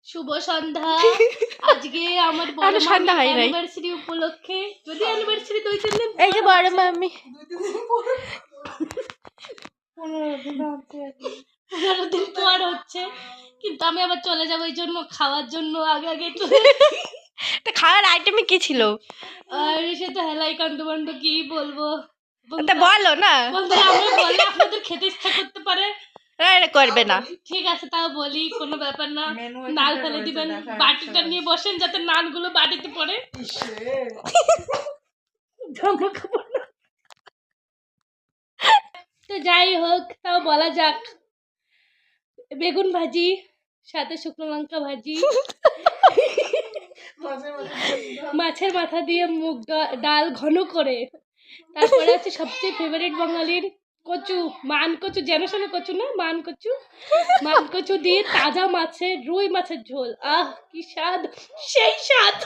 শুভ সন্ধ্যা। আজকে আমার বড় সন্ধ্যা হয় নাই অ্যানিভার্সারি উপলক্ষে, যদি অ্যানিভার্সারি 2-3 দিন এই যে বড় মাম্মি 15 দিন পর হচ্ছে, কিন্তু আমি আবার চলে যাবো এই জন্য খাওয়ার জন্য আগে আগে তো খাওয়ার আইটেমে কি ছিল? আর সে তো হেলাই কান্ড কি বলবো। তা বলো না। বন্ধুরা আমরা বললে আপনাদের খেতে ইচ্ছা করতে পারে, করবে না। ঠিক আছে তাও বলি, কোনো ব্যাপার না। নাল ফেলে দিবেন, বাটিটা নিয়ে বসেন যাতে নানগুলো বাটিতে পড়ে। জামা কাপড় না। তো যাই হোক, তাও বলা যাক, বেগুন ভাজি সাথে শুকনো লঙ্কা ভাজি, মাছের মাথা দিয়ে মুগ ডাল ঘন করে, তারপরে আছে সবচেয়ে ফেভারিট বাঙালির কচু, মান কচু, জেনারেশনে কচু না, মান কচু দিয়ে তাজা মাছের, রুই মাছের ঝোল। আহ কি স্বাদ, সেই স্বাদ।